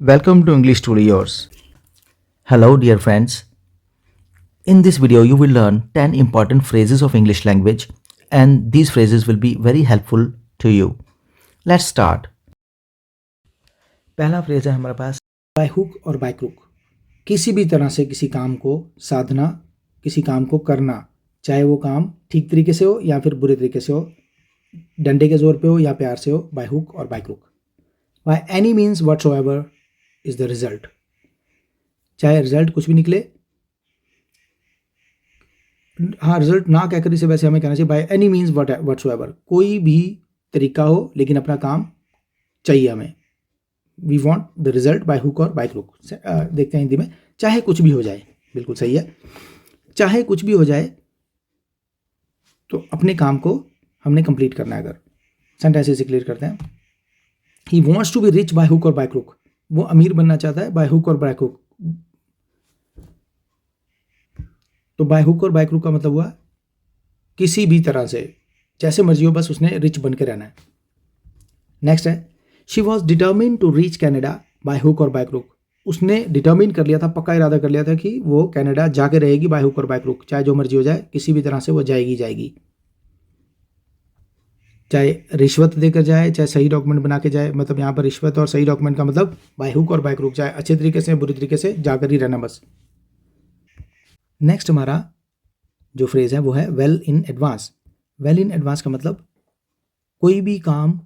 Welcome to English Studios. Hello, dear friends. In this video, you will learn 10 important phrases of English language, and these phrases will be very helpful to you. Let's start. पहला phrase है हमारे पास bye hook और by crook. किसी भी तरह से किसी काम को साधना, किसी काम को करना, चाहे वो काम ठीक तरीके से हो या फिर बुरे तरीके से हो, डंडे के जोर पे हो या प्यार से हो, बाय हुक और by crook. By any means whatsoever is the result. चाहे रिजल्ट कुछ भी निकले, हाँ रिजल्ट ना कहकर इसे वैसे हमें कहना चाहिए बाय एनी मीन्स व्हाटसोएवर, कोई भी तरीका हो लेकिन अपना काम चाहिए हमें। We want the result by hook और बाय क्रुक। देखते हैं हिंदी में, चाहे कुछ भी हो जाए। बिल्कुल सही है, चाहे कुछ भी हो जाए तो अपने काम को हमने कंप्लीट करना है। अगर सेंटेंस इसे क्लियर करते हैं, he wants to be rich by hook और बाय क्रुक। वो अमीर बनना चाहता है बाय हुक और बाय क्रुक। तो बाय हुक और बाय क्रुक का मतलब हुआ किसी भी तरह से, जैसे मर्जी हो, बस उसने रिच बन के रहना है। नेक्स्ट है, she was determine to reach Canada by hook और बाय क्रुक। उसने डिटर्मिन कर लिया था, पक्का इरादा कर लिया था कि वो कनाडा जाके रहेगी बाय हुक और बाय क्रुक। चाहे जो मर्जी हो जाए, किसी भी तरह से वो जाएगी जाएगी, चाहे रिश्वत देकर जाए, चाहे सही डॉक्यूमेंट बना के जाए। मतलब यहाँ पर रिश्वत और सही डॉक्यूमेंट का मतलब बाय हुक और बाय क्रुक, चाहे अच्छे तरीके से बुरी तरीके से जाकर ही रहना बस। नेक्स्ट हमारा जो फ्रेज है वो है well in advance. Well in advance का मतलब कोई भी काम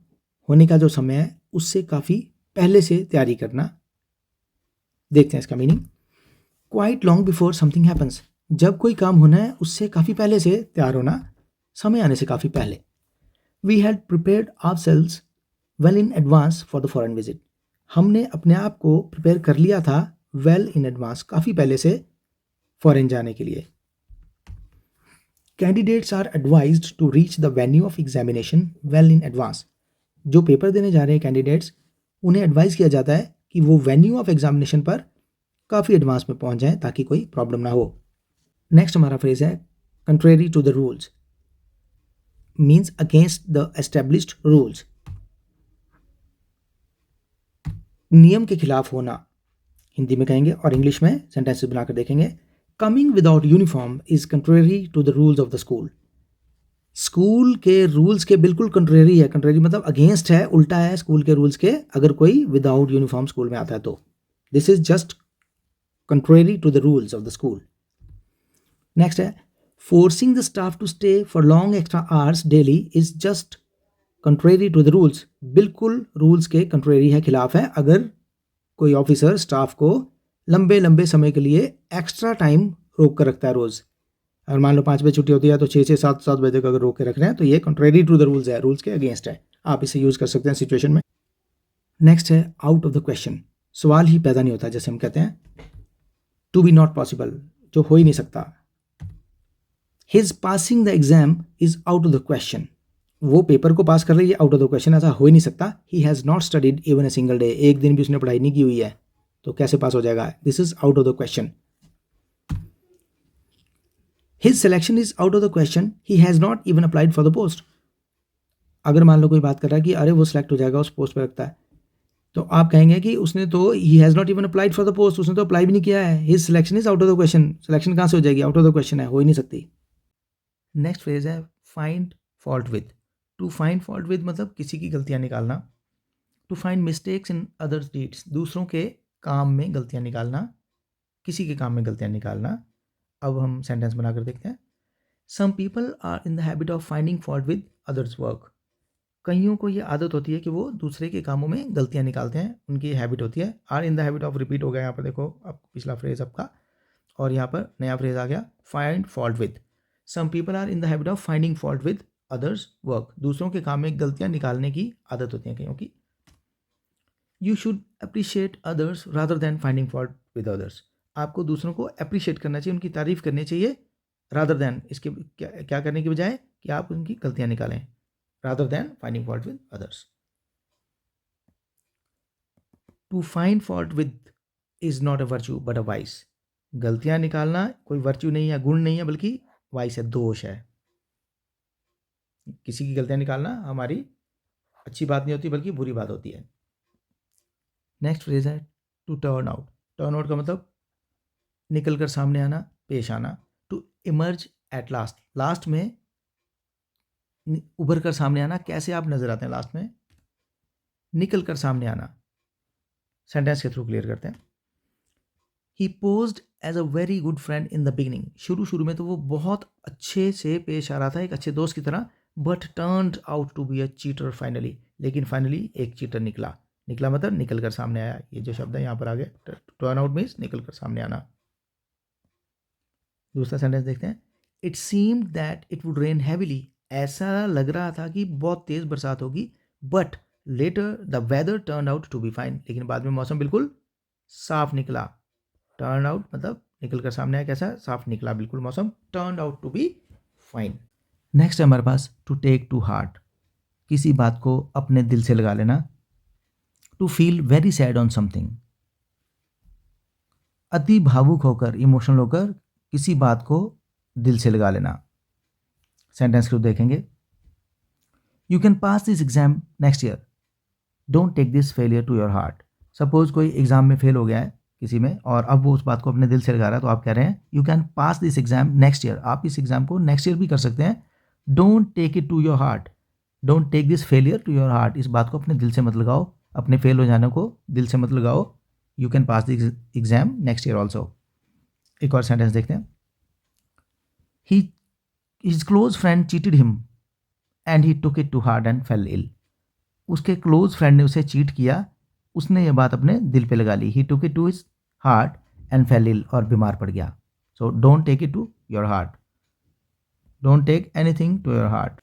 होने का जो समय है उससे काफ़ी पहले से तैयारी करना। देखते हैं इसका meaning. Quite long before something happens, जब कोई काम होना है उससे काफ़ी पहले से तैयार होना, समय आने से काफ़ी पहले। We had prepared ourselves well in advance for the foreign visit. हमने अपने आप को प्रिपेयर कर लिया था वेल इन एडवांस, काफ़ी पहले से फॉरेन जाने के लिए। Candidates are advised to reach the venue of examination well in advance. जो पेपर देने जा रहे हैं कैंडिडेट्स, उन्हें एडवाइस किया जाता है कि वो वेन्यू ऑफ एग्जामिनेशन पर काफ़ी एडवांस में पहुंच जाएं ताकि कोई प्रॉब्लम ना हो। नेक्स्ट हमारा फ्रेज है contrary to the rules, means against the established rules. नियम के खिलाफ होना हिंदी में कहेंगे, और इंग्लिश में सेंटेंसेस बनाकर देखेंगे। Coming without uniform is contrary to the rules of the school. School के रूल्स के बिल्कुल कंट्रेरी है। कंट्रेरी मतलब अगेंस्ट है, उल्टा है स्कूल के रूल्स के, अगर कोई विदाउट यूनिफॉर्म स्कूल में आता है तो। This is just contrary to the rules of the school. Next है, forcing the staff to stay for long extra hours daily is just contrary to the rules. बिल्कुल rules के contrary है, खिलाफ है, अगर कोई ऑफिसर स्टाफ को लंबे लंबे समय के लिए एक्स्ट्रा टाइम रोक कर रखता है रोज़। अगर मान लो 5 बजे छुट्टी होती है तो 6 से 7 बजे तक अगर रोक के रख रहे हैं तो ये कंट्रेरी टू द रूल्स है, रूल्स के अगेंस्ट है। आप इसे यूज़ कर सकते हैं सिचुएशन में। नेक्स्ट है आउट ऑफ द क्वेश्चन, सवाल ही पैदा नहीं होता, जैसे हम कहते हैं टू बी नॉट पॉसिबल, जो हो ही नहीं सकता। His passing the exam is out of the question, वो पेपर को पास कर रही है, आउट ऑफ द क्वेश्चन, ऐसा हो ही नहीं सकता। He has not studied even a single day, एक दिन भी उसने पढ़ाई नहीं की हुई है तो कैसे पास हो जाएगा। This is out of the question. His selection is out of the question, he has not even applied for the post. अगर मान लो कोई बात कर रहा है कि अरे वो सिलेक्ट हो जाएगा, उस पोस्ट पर रखता है, तो आप कहेंगे कि उसने तो he has not even applied for the post, उसने तो अप्लाई भी नहीं किया है। His selection is out of the question, selection कहाँ से हो जाएगी, आउट ऑफ द क्वेश्चन है, हो ही नहीं सकती। नेक्स्ट फ्रेज है find fault with. To find fault with मतलब किसी की गलतियाँ निकालना। To find mistakes in others deeds, दूसरों के काम में गलतियाँ निकालना, किसी के काम में गलतियाँ निकालना। अब हम सेंटेंस बनाकर देखते हैं। Some people are in the habit of finding fault with others work. कईयों को ये आदत होती है कि वो दूसरे के कामों में गलतियाँ निकालते हैं, उनकी ये हैबिट होती है। Are in the habit of repeat हो गया यहाँ पर, देखो अब पिछला फ्रेज आपका, और यहाँ पर नया फ्रेज आ गया find fault with. Some people are in the habit of finding fault with others work, दूसरों के काम में गलतियाँ निकालने की आदत होती है कईयों की। You should appreciate others rather than finding fault with others, आपको दूसरों को अप्रिशिएट करना चाहिए, उनकी तारीफ करनी चाहिए, रादर देन इसके क्या करने की बजाय कि आप उनकी गलतियाँ निकालें, rather than finding fault with others. To find fault with is not a virtue but a vice. गलतियाँ निकालना कोई वर्च्यू नहीं है, गुण नहीं है, बल्कि वाइस है, दोष है। किसी की गलतियाँ निकालना हमारी अच्छी बात नहीं होती बल्कि बुरी बात होती है। नेक्स्ट फ्रेज है to turn out, turn out का मतलब निकल कर सामने आना, पेश आना। To emerge at last, last में उभर कर सामने आना, कैसे आप नजर आते हैं लास्ट में, निकल कर सामने आना। सेंटेंस के थ्रू क्लियर करते हैं। He posed as a very good friend in the beginning, शुरू में तो वो बहुत अच्छे से पेश आ रहा था, एक अच्छे दोस्त की तरह, but turned out to be a cheater finally, लेकिन फाइनली एक चीटर निकला मतलब निकल कर सामने आया। ये जो शब्द है यहाँ पर आ गया, टर्न आउट मीन्स निकल कर सामने आना। दूसरा सेंटेंस देखते हैं। It seemed that it would rain heavily, ऐसा लग रहा था कि बहुत तेज बरसात होगी, but later the weather turn out to be fine, लेकिन बाद में मौसम बिल्कुल साफ निकला। टर्न आउट मतलब निकल कर सामने आया, कैसा, साफ निकला बिल्कुल मौसम, turn out to be fine. Next है हमारे पास टू टेक टू हार्ट, किसी बात को अपने दिल से लगा लेना। To feel very sad on something, अति भावुक होकर, इमोशनल होकर किसी बात को दिल से लगा लेना। सेंटेंस को देखेंगे। You can pass this exam next year, don't take this failure to your heart. Suppose कोई एग्जाम में फेल हो गया है किसी में, और अब वो उस बात को अपने दिल से लगा रहा है, तो आप कह रहे हैं you can pass this exam next year, आप इस एग्जाम को नेक्स्ट ईयर भी कर सकते हैं। Don't take it to your heart, don't take this failure to your heart, इस बात को अपने दिल से मत लगाओ, अपने फेल हो जाने को दिल से मत लगाओ। You can pass this exam next year also. एक और सेंटेंस देखते हैं। His close friend cheated him and he took it to heart and fell ill, उसके क्लोज फ्रेंड ने उसे चीट किया, उसने ये बात अपने दिल पे लगा ली। He took it to his heart and fell ill, और बीमार पड़ गया। So don't take it to your heart, don't take anything to your heart.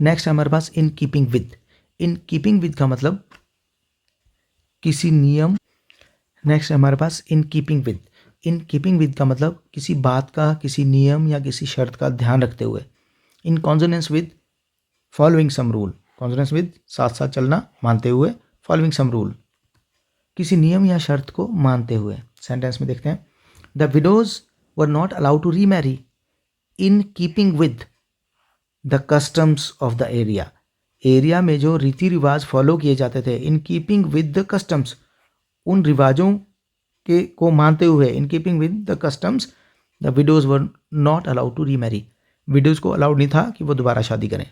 Next हमारे पास in keeping with, in keeping with का मतलब किसी नियम। नेक्स्ट हमारे पास in keeping with, in keeping with का मतलब किसी बात का, किसी नियम या किसी शर्त का ध्यान रखते हुए। In consonance with following some rule, consonance with साथ साथ चलना, मानते हुए, फॉलोइंग सम रूल किसी नियम या शर्त को मानते हुए। सेंटेंस में देखते हैं। The widows were not allowed to remarry in keeping with the customs of the area, area में जो रीति रिवाज फॉलो किए जाते थे, in keeping with the customs, उन रिवाजों के को मानते हुए, in keeping with the customs the widows were not allowed to remarry, widows को अलाउड नहीं था कि वो दोबारा शादी करें।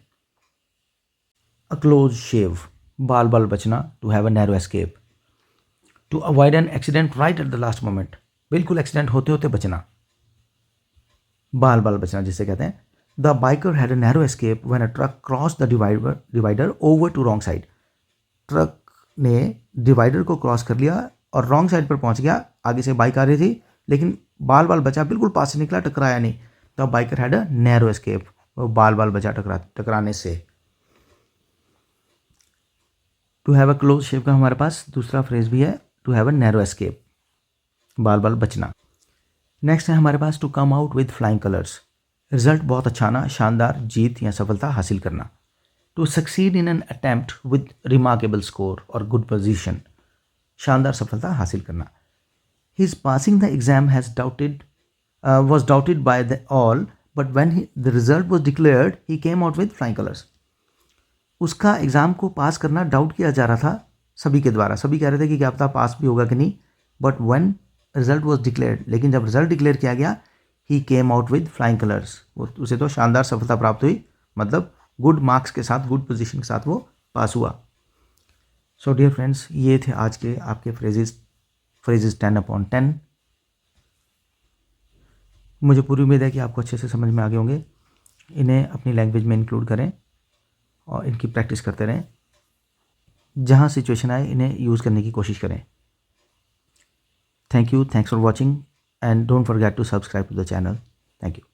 अ क्लोज शेव, बाल बचना, to have a narrow escape, to avoid an accident right at the last moment, बिल्कुल एक्सीडेंट होते होते बचना, बाल बचना जिसे कहते हैं। The biker had a narrow escape when a truck cross the divider over to wrong side, truck ने डिवाइडर को क्रॉस कर लिया और रॉन्ग साइड पर पहुंच गया। आगे से बाइक आ रही थी, लेकिन बाल बचा, बिल्कुल पास से निकला, टकराया नहीं। The biker had a narrow escape, वो बाल बचा टकराने से। To have a close shave का हमारे पास दूसरा फ्रेज भी है, to have a narrow escape, बाल बचना। नेक्स्ट है हमारे पास to come out with flying colours, result बहुत अच्छा आना, शानदार जीत या सफलता हासिल करना। To succeed in an attempt with remarkable score और गुड पोजीशन, शानदार सफलता हासिल करना। His passing the exam has was doubted by all, but when the result was declared, he came out with flying colors. उसका exam को पास करना doubt किया जा रहा था सभी के द्वारा, सभी कह रहे थे कि क्या पता पास भी होगा कि नहीं, but when result was declared, लेकिन जब रिजल्ट डिक्लेयर किया गया, he came out with flying colours, वो उसे तो शानदार सफलता प्राप्त हुई, मतलब गुड मार्क्स के साथ, गुड पोजीशन के साथ वो पास हुआ। सो डियर फ्रेंड्स, ये थे आज के आपके फ्रेजेस 10/10। मुझे पूरी उम्मीद है कि आपको अच्छे से समझ में आ गए होंगे। इन्हें अपनी लैंग्वेज में इंक्लूड करें और इनकी प्रैक्टिस करते रहें। जहाँ सिचुएशन आए इन्हें यूज़ करने की कोशिश करें। Thank you, thanks for watching and don't forget to subscribe to the channel. Thank you.